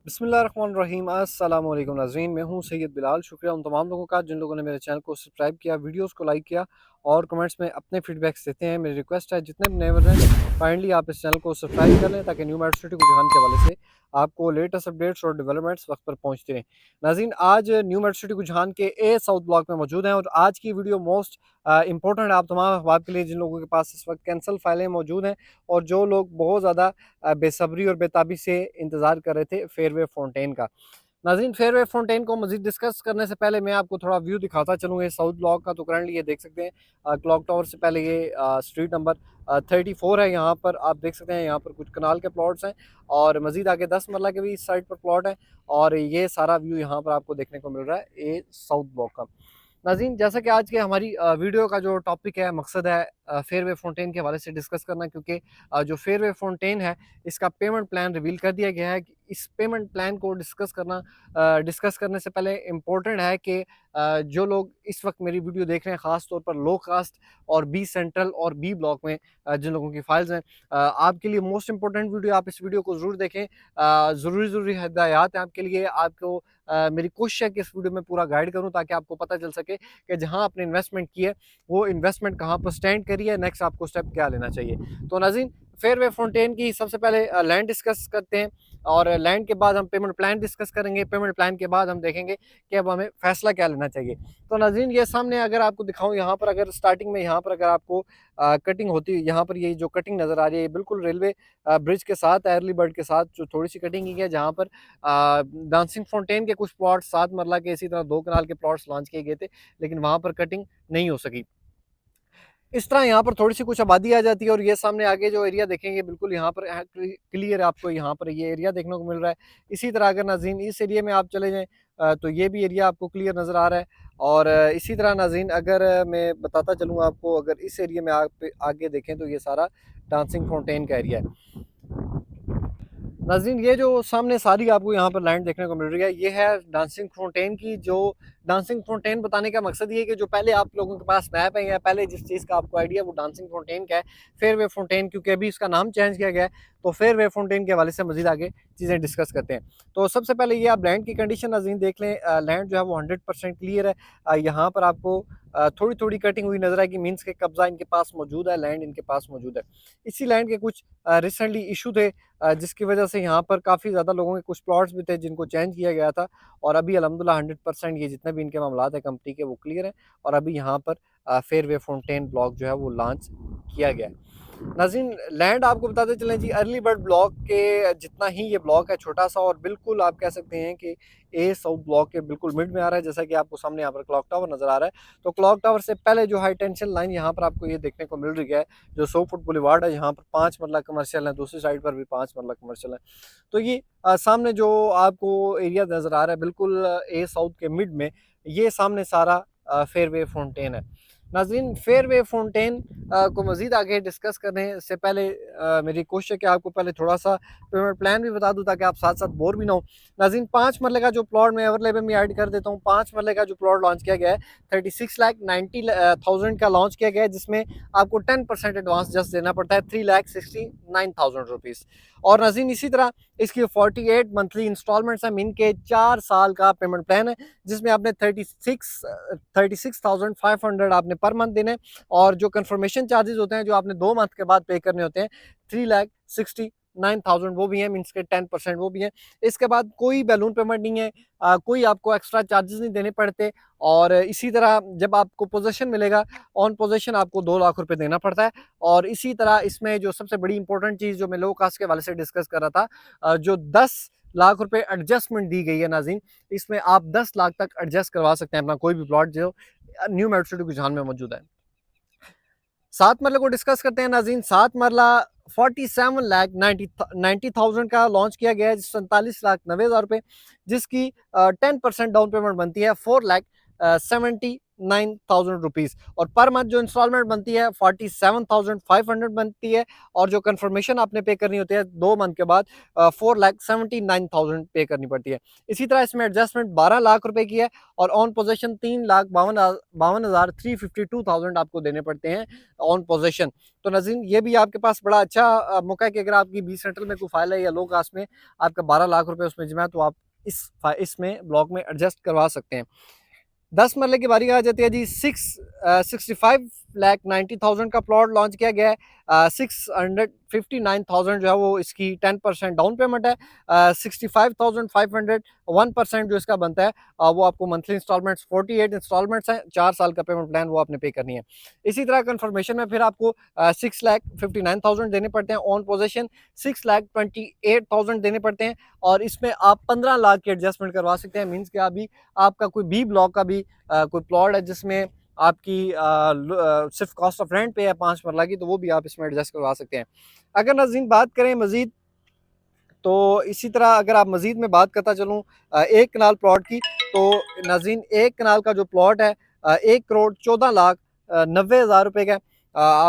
बिस्मिल्लाहिर्रहमानिर्रहीम अस्सलाम वालेकुम नाज़रीन, मैं हूं सैयद बिलाल। शुक्रिया उन तमाम लोगों का जिन लोगों ने मेरे चैनल को सब्सक्राइब किया, वीडियोस को लाइक किया और कमेंट्स में अपने फीडबैक्स देते हैं। मेरी रिक्वेस्ट है जितने भी नए हैं काइंडली आप इस चैनल को सब्सक्राइब कर लें ताकि न्यू मेट्रो सिटी रुझान के हवाले से आपको लेटेस्ट अपडेट्स और डेवलपमेंट्स वक्त पर पहुंचती रहें। नाज़रीन, आज न्यू मेट्रो सिटी रुझान के ए साउथ ब्लॉक में मौजूद हैं और आज की वीडियो मोस्ट इंपॉर्टेंट आप तमाम अहबाब के लिए जिन लोगों के पास इस वक्त कैंसिल फाइलें मौजूद हैं और जो लोग बहुत ज़्यादा बेसब्री और बेताबी से इंतज़ार कर रहे थे फेयरवे फाउंटेन का। नाज़रीन, फेयरवे फाउंटेन को मज़ीद डिस्कस करने से पहले मैं आपको थोड़ा व्यू दिखाता चलूँ ये साउथ ब्लॉक का। तो करंटली ये देख सकते हैं क्लॉक टावर से पहले ये स्ट्रीट नंबर 34 है। यहाँ पर आप देख सकते हैं, यहाँ पर कुछ कनाल के प्लॉट्स हैं और मज़ीद आगे 10 मरला के भी इस साइड पर प्लॉट है और ये सारा व्यू यहाँ पर आपको देखने को मिल रहा है ये साउथ ब्लॉक का। नाज़रीन, जैसा कि आज के हमारी वीडियो का जो टॉपिक है, मकसद है फेयरवे फाउंटेन के हवाले से डिस्कस करना, क्योंकि जो फेयरवे फाउंटेन है इसका पेमेंट प्लान रिवील कर दिया गया है। कि इस पेमेंट प्लान को डिस्कस करने से पहले इम्पोर्टेंट है कि जो लोग इस वक्त मेरी वीडियो देख रहे हैं, ख़ास तौर पर लो कास्ट और बी सेंट्रल और बी ब्लॉक में जिन लोगों की फाइल्स हैं, आपके लिए मोस्ट इंपॉर्टेंट वीडियो, आप इस वीडियो को ज़रूर देखें। ज़रूरी हिदायत है आपके लिए। आपको मेरी कोशिश है कि इस वीडियो में पूरा गाइड करूं ताकि आपको पता चल सके कि जहां आपने इन्वेस्टमेंट की है वो इन्वेस्टमेंट कहां पर स्टैंड करी है, नेक्स्ट आपको स्टेप क्या लेना चाहिए। तो नाज़रीन, फेयरवे फाउंटेन की सबसे पहले लैंड डिस्कस करते हैं और लैंड के बाद हम पेमेंट प्लान डिस्कस करेंगे। पेमेंट प्लान के बाद हम देखेंगे कि अब हमें फैसला क्या लेना चाहिए। तो नाज़रीन, ये सामने अगर आपको दिखाऊं, यहाँ पर अगर स्टार्टिंग में यहाँ पर अगर आपको कटिंग होती है, यहाँ पर ये जो कटिंग नज़र आ रही है बिल्कुल रेलवे ब्रिज के साथ, अर्ली बर्ड के साथ जो थोड़ी सी कटिंग की है, जहाँ पर डांसिंग फाउंटेन के कुछ प्लॉट 7 मरला के इसी तरह 2 कनाल के प्लॉट्स लॉन्च किए गए थे, लेकिन वहाँ पर कटिंग नहीं हो सकी। इस तरह यहाँ पर थोड़ी सी कुछ आबादी आ जाती है और ये सामने आगे जो एरिया देखेंगे बिल्कुल यहाँ पर क्लियर आपको यहाँ पर ये एरिया देखने को मिल रहा है। इसी तरह अगर नाज़रीन इस एरिया में आप चले जाएँ तो ये भी एरिया आपको क्लियर नज़र आ रहा है। और इसी तरह नाज़रीन अगर मैं बताता चलूँ आपको, अगर इस एरिया में आप आगे देखें तो ये सारा डांसिंग फाउंटेन का एरिया है। नाज़रीन, ये जो सामने सारी आपको यहाँ पर लैंड देखने को मिल रही है, ये है डांसिंग फाउंटेन की। जो डांसिंग फाउंटेन बताने का मकसद ये है कि जो पहले आप लोगों के पास मैप है या पहले जिस चीज़ का आपको आइडिया वो डांसिंग फाउंटेन का है, फेयरवे फाउंटेन, क्योंकि अभी इसका नाम चेंज किया गया है। तो फेयरवे फाउंटेन के हवाले से मज़ीद आगे चीज़ें डिस्कस करते हैं। तो सबसे पहले ये आप लैंड की कंडीशन नाज़रीन देख लें। लैंड जो है वो 100% क्लियर है। यहाँ पर आपको थोड़ी थोड़ी कटिंग हुई नजर आएगी, मीन्स के कब्जा इनके पास मौजूद है, लैंड इनके पास मौजूद है। इसी लैंड के कुछ रिसेंटली इशू थे जिसकी वजह से यहाँ पर काफ़ी ज़्यादा लोगों के कुछ प्लॉट्स भी थे जिनको चेंज किया गया था और अभी अल्हम्दुलिल्लाह 100% ये जितने भी इनके मामलात है कंपनी के वो क्लियर हैं और अभी यहाँ पर फेयरवे फाउंटेन ब्लॉक जो है वो लॉन्च किया गया है। नाज़रीन, लैंड आपको बताते चलें जी, अर्ली बर्ड ब्लॉक के जितना ही ये ब्लॉक है छोटा सा और बिल्कुल आप कह सकते हैं कि ए साउथ ब्लॉक के बिल्कुल मिड में आ रहा है। जैसा कि आपको सामने यहाँ पर क्लॉक टावर नज़र आ रहा है, तो क्लॉक टावर से पहले जो हाई टेंशन लाइन यहाँ पर आपको ये देखने को मिल रही है, जो 100 फुट बुलेवार्ड है, यहाँ पर 5 मरला कमर्शियल है, दूसरी साइड पर भी 5 मरला कमर्शियल है। तो ये सामने जो आपको एरिया नज़र आ रहा है बिल्कुल ए साउथ के मिड में, ये सामने सारा फेयरवे फाउंटेन है। नाज़रीन, फेयरवे फाउंटेन को मज़ीद आगे डिस्कस करने से पहले मेरी कोशिश है कि आपको पहले थोड़ा सा पेमेंट प्लान भी बता दूं ताकि आप साथ साथ बोर भी ना हो। नाज़रीन, 5 मरले का जो प्लॉट मैं अवेलेबल में ऐड कर देता हूँ। 5 मरले का जो प्लॉट लॉन्च किया गया है 36,90,000 का लॉन्च किया गया है, जिसमें आपको 10% एडवांस जस्ट देना पड़ता है, 3,69,000 रुपीज़। और नाज़रीन इसी तरह इसकी 48 मंथली इंस्टॉलमेंट्स हैं, मीन के 4 साल का पेमेंट प्लान है, जिसमें आपने 36,500 आपने पर मंथ देने और जो कंफर्मेशन चार्जेस होते हैं जो आपने 2 मंथ के बाद पे करने होते हैं 3,69,000 वो भी हैं, मीन्स के 10% वो भी हैं। इसके बाद कोई बैलून पेमेंट नहीं है, कोई आपको एक्स्ट्रा चार्जेस नहीं देने पड़ते। और इसी तरह जब आपको पोजेशन मिलेगा, ऑन पोजेशन आपको 2 लाख रुपए देना पड़ता है। और इसी तरह इसमें जो सबसे बड़ी इंपॉर्टेंट चीज़ जो मैं लो कास्ट के हवाले से डिस्कस कर रहा था, जो 10 लाख रुपए एडजस्टमेंट दी गई है नाज़रीन, इसमें आप 10 लाख तक एडजस्ट करवा सकते हैं अपना कोई भी प्लॉट जो न्यू मेट्रो सिटी गुजरान में मौजूद है। 7 मरले को डिस्कस करते हैं नाज़रीन। 7 मरला 47,90,000 का लॉन्च किया गया है, 47,90,000 रुपये, जिसकी 10% डाउन पेमेंट बनती है 4,79,000 ₹49,000 और पर मंथ जो इंस्टॉलमेंट बनती है 47,500 बनती है और जो कंफर्मेशन आपने पे करनी होती है 2 मंथ के बाद 4,79,000 पे करनी पड़ती है। इसी तरह इसमें एडजस्टमेंट 12 लाख रुपए की है और ऑन पोजेशन 3,52,352,000 आपको देने पड़ते हैं ऑन पोजेशन। तो नाज़रीन ये भी आपके पास बड़ा अच्छा मौका है कि अगर आपकी बी सेंट्रल में कोई फाइल है या लो कास्ट में आपका 12 लाख रुपए उसमें जमा है तो आप इसमें ब्लॉक में एडजस्ट करवा सकते हैं। 10 मरले की बारी आ जाती है जी। 65,90,000 का प्लॉट लॉन्च किया गया है। 659,000 जो है वो इसकी 10% डाउन पेमेंट है। 65,500 1% जो इसका बनता है वो आपको मंथली इंस्टॉलमेंट्स 48 इंस्टॉलमेंट्स हैं, 4 साल का पेमेंट प्लान वो आपने पे करनी है। इसी तरह कंफर्मेशन में फिर आपको 6,59,000 देने पड़ते हैं, ऑन पोजेशन 6,28,000 देने पड़ते हैं और इसमें आप 15 लाख की एडजस्टमेंट करवा सकते हैं। मीन्स कि अभी आपका कोई बी ब्लॉक का भी कोई प्लॉट है जिसमें आपकी सिर्फ कॉस्ट ऑफ रेंट पे है 5 मरला की, तो वो भी आप इसमें एडजस्ट करवा सकते हैं। अगर नाज़रीन बात करें मज़ीद, तो इसी तरह अगर आप मज़ीद में बात करता चलूँ 1 कनाल प्लॉट की, तो नाज़रीन 1 कनाल का जो प्लॉट है 1,14,90,000 का है।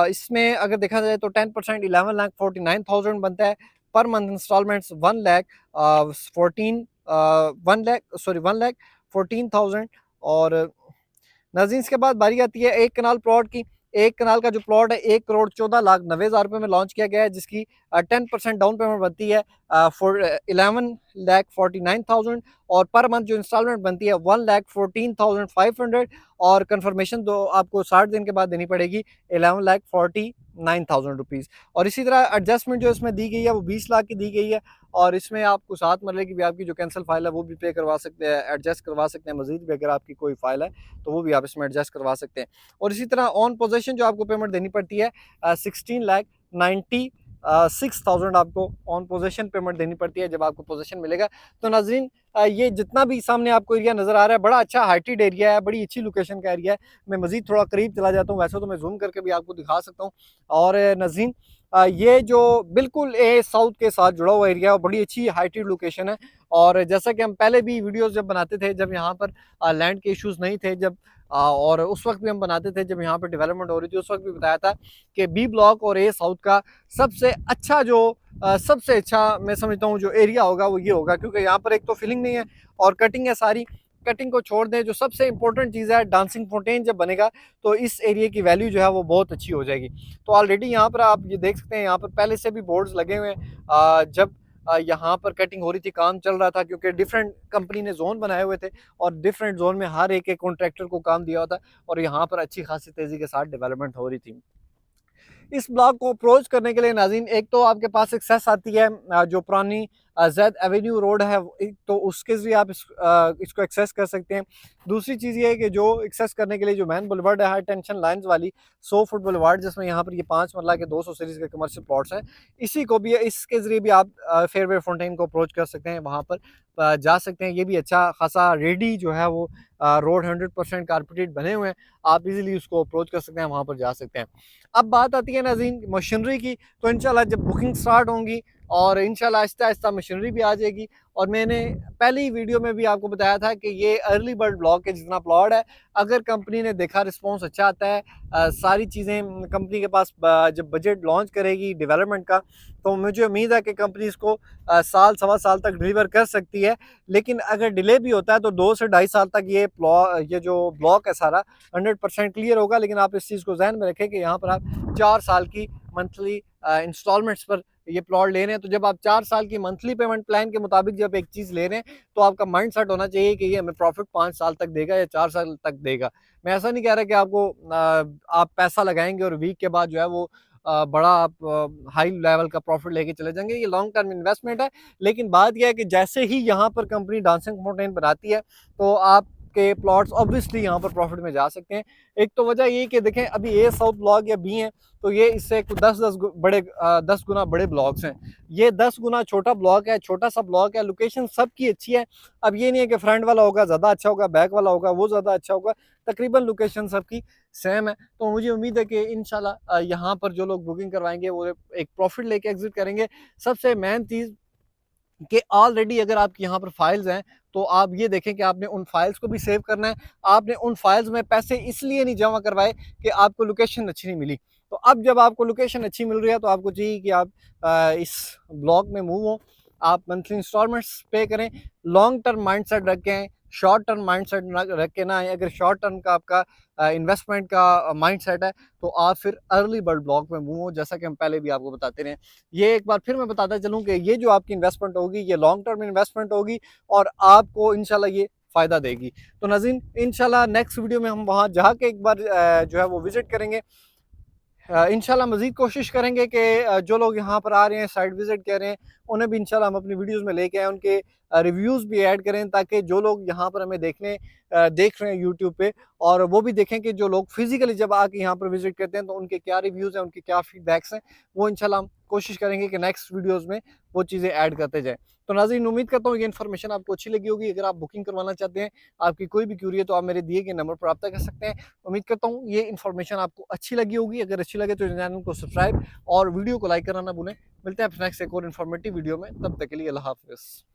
इसमें अगर देखा जाए तो 10% 11,49,000 बनता है। पर मंथ इंस्टॉलमेंट्स 1,14,000 और नाज़रीन इसके बाद बारी आती है 1 कनाल प्लॉट की। 1 कनाल का जो प्लॉट है 1,14,90,000 रुपए में लॉन्च किया गया है, जिसकी 10% डाउन पेमेंट बनती है 11,49,000 और पर मंथ जो इंस्टॉलमेंट बनती है 1,14,500 और कंफर्मेशन तो आपको 60 दिन के बाद देनी पड़ेगी 11,49,000 रुपीज़। और इसी तरह एडजस्टमेंट जो इसमें दी गई है वो 20 लाख की दी गई है और इसमें आपको 7 मरले की भी आपकी जो कैंसिल फाइल है वो भी पे करवा सकते हैं, एडजस्ट करवा सकते हैं। मजीद भी अगर आपकी कोई फाइल है तो वो भी आप इसमें एडजस्ट करवा सकते हैं। और इसी तरह ऑन पोजेशन जो आपको पेमेंट देनी पड़ती है 16,96,000 आपको ऑन पोजेशन पेमेंट देनी पड़ती है जब आपको पोजेशन मिलेगा। तो नाजरीन ये जितना भी सामने आपको एरिया नज़र आ रहा है बड़ा अच्छा हाइटेड एरिया है, बड़ी अच्छी लोकेशन का एरिया है। मैं मजीद थोड़ा करीब चला जाता हूँ, वैसे तो मैं जूम करके भी आपको दिखा सकता हूँ। और नाज़रीन ये जो बिल्कुल ए साउथ के साथ जुड़ा हुआ एरिया है, बड़ी अच्छी हाइटेड लोकेशन है। और जैसा कि हम पहले भी वीडियोस जब बनाते थे, जब यहाँ पर लैंड के इश्यूज नहीं थे, जब और उस वक्त भी हम बनाते थे जब यहाँ पर डेवलपमेंट हो रही थी, उस वक्त भी बताया था कि बी ब्लॉक और ए साउथ का सबसे अच्छा जो सबसे अच्छा मैं समझता हूँ जो एरिया होगा वो ये होगा, क्योंकि यहाँ पर एक तो फिलिंग नहीं है और कटिंग है सारी। कटिंग को छोड़ दें, जो सबसे इंपॉर्टेंट चीज़ है डांसिंग फाउंटेन जब बनेगा तो इस एरिया की वैल्यू जो है वो बहुत अच्छी हो जाएगी। तो ऑलरेडी यहाँ पर आप ये देख सकते हैं, यहाँ पर पहले से भी बोर्ड्स लगे हुए हैं। जब यहाँ पर कटिंग हो रही थी, काम चल रहा था, क्योंकि डिफरेंट कंपनी ने जोन बनाए हुए थे और डिफरेंट जोन में हर एक कॉन्ट्रैक्टर को काम दिया होता और यहाँ पर अच्छी खासी तेज़ी के साथ डेवलपमेंट हो रही थी। इस ब्लॉक को अप्रोच करने के लिए नाज़रीन एक तो आपके पास एक्सेस आती है जो पुरानी जैद एवेन्यू रोड है, तो उसके ज़रिए आप इसको एक्सेस कर सकते हैं। दूसरी चीज़ ये है कि जो एक्सेस करने के लिए जो मैन बुलवार्ड है हाई टेंशन लाइन्स वाली 100 फुट बुलवार्ड, जिसमें यहाँ पर ये 5 मरला के 200 सीरीज़ के कमर्शियल प्लॉट्स हैं, इसी को भी इसके ज़रिए भी आप फेयरवे फाउंटेन को अप्रोच कर सकते हैं, वहाँ पर जा सकते हैं। ये भी अच्छा खासा रेडी जो है वो रोड 100% कारपेटेड बने हुए हैं, आप इजीली उसको अप्रोच कर सकते हैं, वहाँ पर जा सकते हैं। अब बात आती है नाज़रीन मशीनरी की, तो इंशाल्लाह जब बुकिंग स्टार्ट होंगी और इंशाल्लाह आहिस्ता आहिस्ता मशीनरी भी आ जाएगी। और मैंने पहली वीडियो में भी आपको बताया था कि ये अर्ली बर्ड ब्लॉक के जितना प्लॉट है, अगर कंपनी ने देखा रिस्पॉन्स अच्छा आता है, सारी चीज़ें कंपनी के पास जब बजट लॉन्च करेगी डेवलपमेंट का, तो मुझे उम्मीद है कि कंपनी इसको साल सवा साल तक डिलीवर कर सकती है। लेकिन अगर डिले भी होता है तो 2 से ढाई साल तक ये जो ब्लॉक है सारा 100% क्लियर होगा। लेकिन आप इस चीज़ को ज़हन में रखें कि यहाँ पर आप 4 साल की मंथली इंस्टॉलमेंट्स पर ये प्लॉट ले रहे हैं। तो जब आप 4 साल की मंथली पेमेंट प्लान के मुताबिक जब एक चीज़ ले रहे हैं, तो आपका माइंड सेट होना चाहिए कि ये हमें प्रॉफिट 5 साल तक देगा या 4 साल तक देगा। मैं ऐसा नहीं कह रहा कि आपको आप पैसा लगाएंगे और वीक के बाद जो है वो बड़ा आप हाई लेवल का प्रॉफिट लेके चले जाएंगे। ये लॉन्ग टर्म इन्वेस्टमेंट है। लेकिन बात यह है कि जैसे ही यहाँ पर कंपनी डांसिंग फाउंटेन बनाती है तो आपके प्लॉट्स ऑब्वियसली यहाँ पर प्रॉफिट में जा सकते हैं। एक तो वजह ये कि देखें अभी ए साउथ ब्लॉक या बी है तो ये इससे 10 गुना बड़े ब्लॉक्स हैं। ये 10 गुना छोटा ब्लॉक है, छोटा सा ब्लॉक है, लोकेशन सबकी अच्छी है। अब ये नहीं है कि फ्रंट वाला होगा ज़्यादा अच्छा होगा, बैक वाला होगा वो ज़्यादा अच्छा होगा, तकरीबन लोकेशन सबकी सेम है। तो मुझे उम्मीद है कि इंशाल्लाह यहाँ पर जो लोग बुकिंग करवाएंगे वो एक प्रॉफिट लेके एग्जिट करेंगे। सबसे मेन चीज़ कि ऑलरेडी अगर आपकी यहाँ पर फाइल्स हैं तो आप ये देखें कि आपने उन फाइल्स को भी सेव करना है। आपने उन फाइल्स में पैसे इसलिए नहीं जमा करवाए कि आपको लोकेशन अच्छी नहीं मिली। तो अब जब आपको लोकेशन अच्छी मिल रही है तो आपको चाहिए कि आप इस ब्लॉक में मूव हो, आप मंथली इंस्टॉलमेंट्स पे करें, लॉन्ग टर्म माइंडसेट रखें, शॉर्ट टर्म माइंडसेट रख के ना आए। अगर शॉर्ट टर्म का आपका इन्वेस्टमेंट का माइंडसेट है तो आप फिर अर्ली बर्ड ब्लॉक में मूव हो, जैसा कि हम पहले भी आपको बताते रहे। ये एक बार फिर मैं बताता चलूँ कि ये जो आपकी इन्वेस्टमेंट होगी ये लॉन्ग टर्म इन्वेस्टमेंट होगी और आपको इंशाल्लाह ये फ़ायदा देगी। तो नाज़रीन, इंशाल्लाह नेक्स्ट वीडियो में हम वहाँ जाके एक बार जो है वो विज़िट करेंगे। इंशाल्लाह मज़ीद कोशिश करेंगे कि जो लोग यहाँ पर आ रहे हैं, साइट विज़िट कर रहे हैं, उन्हें भी इंशाल्लाह हम अपनी वीडियोज़ में लेके आएँ, उनके रिव्यूज़ भी ऐड करें, ताकि जो लोग यहाँ पर हमें देख रहे हैं यूट्यूब पे, और वो भी देखें कि जो लोग फिज़िकली जब आके यहाँ पर विज़िट करते हैं तो उनके क्या रिव्यूज़ हैं, उनके क्या फीडबैक्स हैं। वो इंशाल्लाह हम कोशिश करेंगे कि नेक्स्ट वीडियोज़ में वो चीज़ें ऐड करते जाएँ। तो नाज़रीन, उम्मीद करता हूँ ये इन्फॉर्मेशन आपको अच्छी लगी होगी। अगर आप बुकिंग करवाना चाहते हैं, आपकी कोई भी क्यूरी है, तो आप मेरे दिए गए नंबर पर रब्ता कर सकते हैं। उम्मीद करता हूँ ये इन्फॉर्मेशन आपको अच्छी लगी होगी। अगर अच्छी लगे तो चैनल को सब्सक्राइब और वीडियो को लाइक करना ना भूलें। मिलते हैं नेक्स्ट एक और इन्फॉर्मेटिव वीडियो में, तब तक के लिए अल्लाह हाफ़िज़।